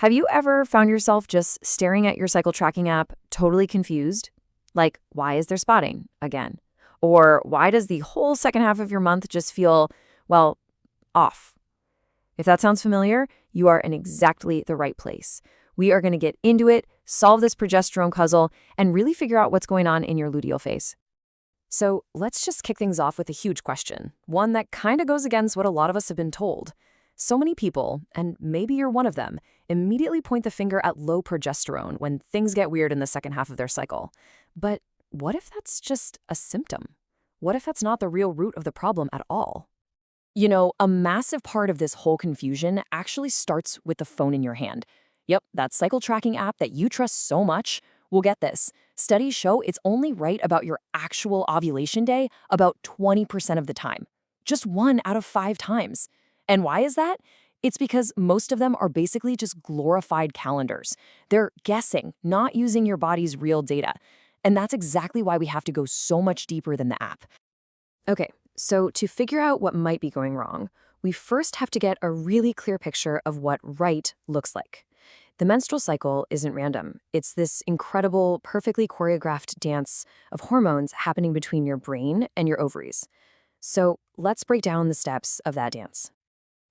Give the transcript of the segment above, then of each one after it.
Have you ever found yourself just staring at your cycle tracking app, totally confused? Like, why is there spotting again? Or why does the whole second half of your month just feel, well, off? If that sounds familiar, you are in exactly the right place. We are going to get into it, solve this progesterone puzzle, and really figure out what's going on in your luteal phase. So let's just kick things off with a huge question, one that kind of goes against what a lot of us have been told. So many people, and maybe you're one of them, immediately point the finger at low progesterone when things get weird in the second half of their cycle. But what if that's just a symptom? What if that's not the real root of the problem at all? You know, a massive part of this whole confusion actually starts with the phone in your hand. Yep, that cycle tracking app that you trust so much. Well, get this. Studies show it's only right about your actual ovulation day about 20% of the time. Just 1 out of 5 times. And why is that? It's because most of them are basically just glorified calendars. They're guessing, not using your body's real data. And that's exactly why we have to go so much deeper than the app. Okay, so to figure out what might be going wrong, we first have to get a really clear picture of what right looks like. The menstrual cycle isn't random. It's this incredible, perfectly choreographed dance of hormones happening between your brain and your ovaries. So let's break down the steps of that dance.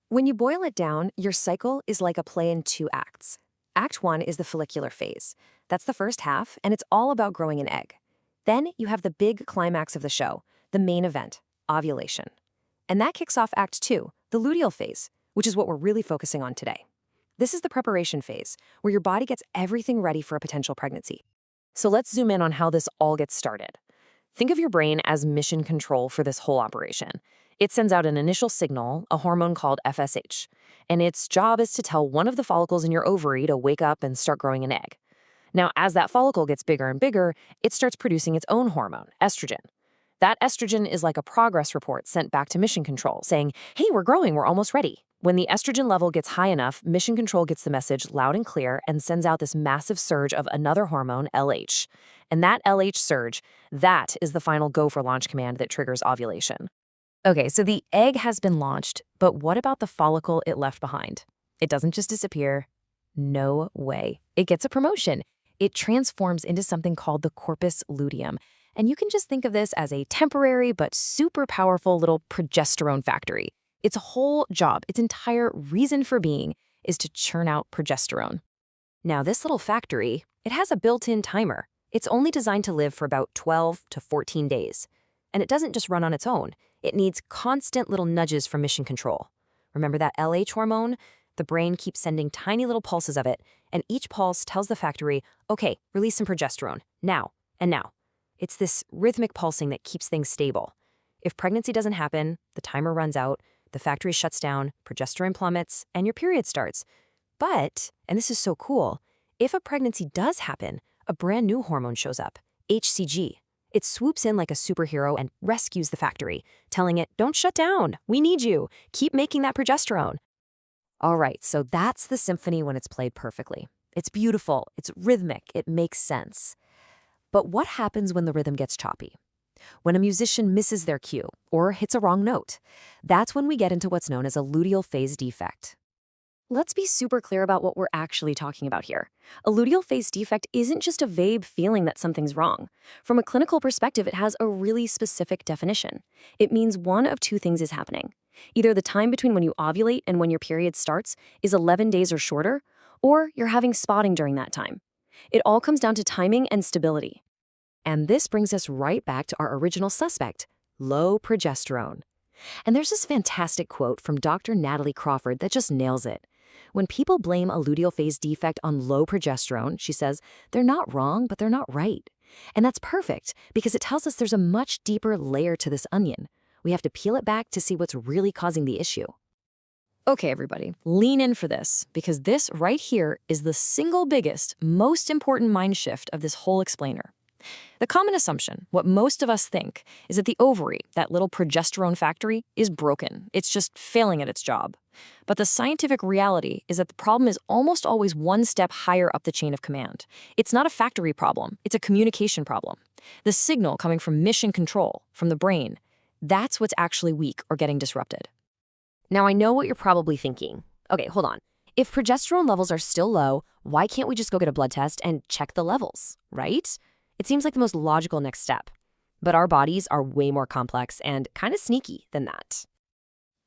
When you boil it down, your cycle is like a play in 2 acts. Act 1 is the follicular phase. That's the first half, and it's all about growing an egg. Then you have the big climax of the show, the main event, ovulation. And that kicks off Act 2, the luteal phase, which is what we're really focusing on today. This is the preparation phase, where your body gets everything ready for a potential pregnancy. So let's zoom in on how this all gets started. Think of your brain as mission control for this whole operation. It sends out an initial signal, a hormone called FSH, and its job is to tell one of the follicles in your ovary to wake up and start growing an egg. Now, as that follicle gets bigger and bigger, it starts producing its own hormone, estrogen. That estrogen is like a progress report sent back to mission control, saying, hey, we're growing, we're almost ready. When the estrogen level gets high enough, mission control gets the message loud and clear and sends out this massive surge of another hormone, LH. And that LH surge, that is the final go for launch command that triggers ovulation. Okay, so the egg has been launched, but what about the follicle it left behind? It doesn't just disappear. No way. It gets a promotion. It transforms into something called the corpus luteum. And you can just think of this as a temporary but super powerful little progesterone factory. Its whole job, its entire reason for being, is to churn out progesterone. Now, this little factory, it has a built-in timer. It's only designed to live for about 12 to 14 days. And it doesn't just run on its own. It needs constant little nudges from mission control. Remember that LH hormone? The brain keeps sending tiny little pulses of it, and each pulse tells the factory, okay, release some progesterone, now and now. It's this rhythmic pulsing that keeps things stable. If pregnancy doesn't happen, the timer runs out, the factory shuts down, progesterone plummets, and your period starts. But, and this is so cool, if a pregnancy does happen, a brand new hormone shows up, HCG. It swoops in like a superhero and rescues the factory, telling it, don't shut down, we need you, keep making that progesterone. All right, so that's the symphony when it's played perfectly. It's beautiful, it's rhythmic, it makes sense. But what happens when the rhythm gets choppy? When a musician misses their cue or hits a wrong note? That's when we get into what's known as a luteal phase defect. Let's be super clear about what we're actually talking about here. A luteal phase defect isn't just a vague feeling that something's wrong. From a clinical perspective, it has a really specific definition. It means one of 2 things is happening. Either the time between when you ovulate and when your period starts is 11 days or shorter, or you're having spotting during that time. It all comes down to timing and stability. And this brings us right back to our original suspect, low progesterone. And there's this fantastic quote from Dr. Natalie Crawford that just nails it. When people blame a luteal phase defect on low progesterone, she says, they're not wrong, but they're not right. And that's perfect because it tells us there's a much deeper layer to this onion. We have to peel it back to see what's really causing the issue. Okay, everybody, lean in for this, because this right here is the single biggest, most important mind shift of this whole explainer. The common assumption, what most of us think, is that the ovary, that little progesterone factory, is broken. It's just failing at its job. But the scientific reality is that the problem is almost always one step higher up the chain of command. It's not a factory problem, it's a communication problem. The signal coming from mission control, from the brain, that's what's actually weak or getting disrupted. Now, I know what you're probably thinking. Okay, hold on. If progesterone levels are still low, why can't we just go get a blood test and check the levels, right? It seems like the most logical next step. But our bodies are way more complex and kind of sneaky than that.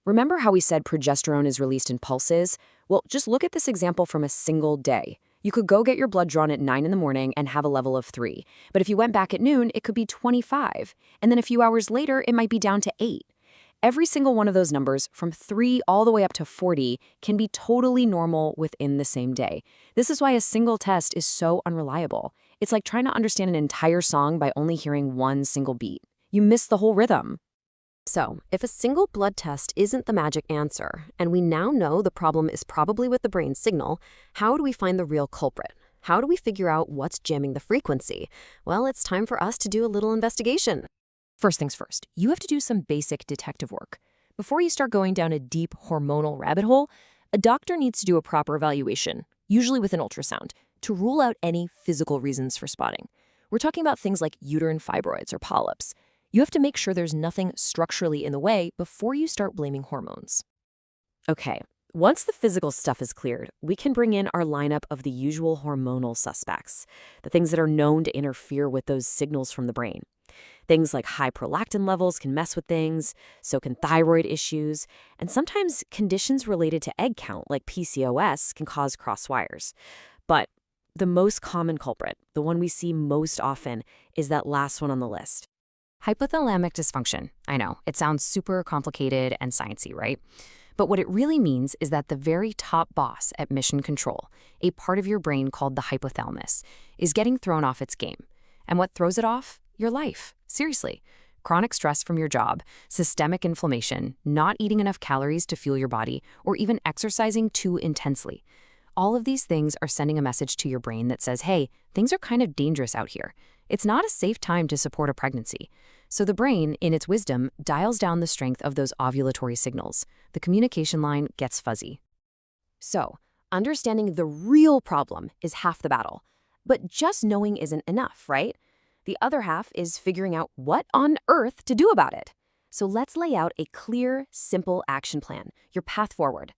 Remember how we said progesterone is released in pulses? Well, just look at this example from a single day. You could go get your blood drawn at 9 in the morning and have a level of 3. But if you went back at noon, it could be 25. And then a few hours later, it might be down to 8. Every single one of those numbers, from 3 all the way up to 40, can be totally normal within the same day. This is why a single test is so unreliable. It's like trying to understand an entire song by only hearing one single beat. You miss the whole rhythm. So, if a single blood test isn't the magic answer, and we now know the problem is probably with the brain signal, how do we find the real culprit? How do we figure out what's jamming the frequency? Well, it's time for us to do a little investigation. First things first, you have to do some basic detective work. Before you start going down a deep hormonal rabbit hole, a doctor needs to do a proper evaluation, usually with an ultrasound, to rule out any physical reasons for spotting. We're talking about things like uterine fibroids or polyps. You have to make sure there's nothing structurally in the way before you start blaming hormones. Okay, once the physical stuff is cleared, we can bring in our lineup of the usual hormonal suspects, the things that are known to interfere with those signals from the brain. Things like high prolactin levels can mess with things, so can thyroid issues, and sometimes conditions related to egg count, like PCOS, can cause cross wires. But the most common culprit, the one we see most often, is that last one on the list. Hypothalamic dysfunction. I know, it sounds super complicated and sciencey, right? But what it really means is that the very top boss at mission control, a part of your brain called the hypothalamus, is getting thrown off its game. And what throws it off? Your life. Seriously. Chronic stress from your job, systemic inflammation, not eating enough calories to fuel your body, or even exercising too intensely. All of these things are sending a message to your brain that says, hey, things are kind of dangerous out here. It's not a safe time to support a pregnancy. So the brain, in its wisdom, dials down the strength of those ovulatory signals. The communication line gets fuzzy. So, understanding the real problem is half the battle. But just knowing isn't enough, right? The other half is figuring out what on earth to do about it. So let's lay out a clear, simple action plan, your path forward.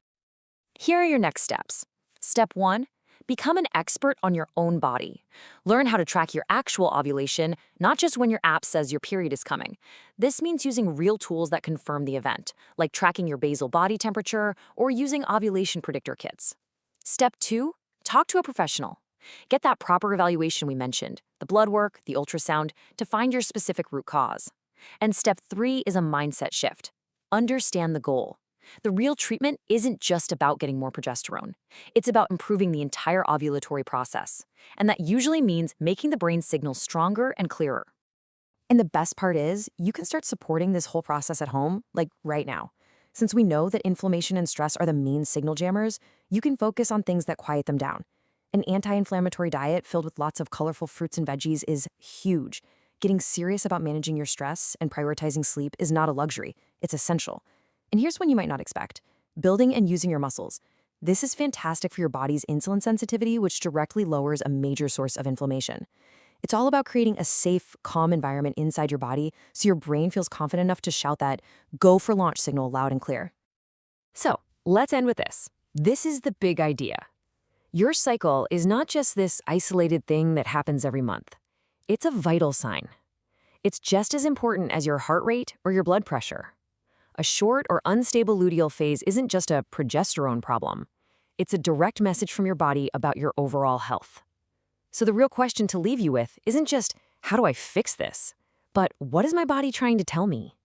Here are your next steps. Step 1, become an expert on your own body. Learn how to track your actual ovulation, not just when your app says your period is coming. This means using real tools that confirm the event, like tracking your basal body temperature or using ovulation predictor kits. Step 2, talk to a professional. Get that proper evaluation we mentioned, the blood work, the ultrasound, to find your specific root cause. And step 3 is a mindset shift. Understand the goal. The real treatment isn't just about getting more progesterone. It's about improving the entire ovulatory process. And that usually means making the brain signals stronger and clearer. And the best part is, you can start supporting this whole process at home, like right now. Since we know that inflammation and stress are the main signal jammers, you can focus on things that quiet them down. An anti-inflammatory diet filled with lots of colorful fruits and veggies is huge. Getting serious about managing your stress and prioritizing sleep is not a luxury, it's essential. And here's one you might not expect: building and using your muscles. This is fantastic for your body's insulin sensitivity, which directly lowers a major source of inflammation. It's all about creating a safe, calm environment inside your body so your brain feels confident enough to shout that go for launch signal loud and clear. So, let's end with this. This is the big idea. Your cycle is not just this isolated thing that happens every month. It's a vital sign. It's just as important as your heart rate or your blood pressure. A short or unstable luteal phase isn't just a progesterone problem. It's a direct message from your body about your overall health. So the real question to leave you with isn't just, how do I fix this? But what is my body trying to tell me?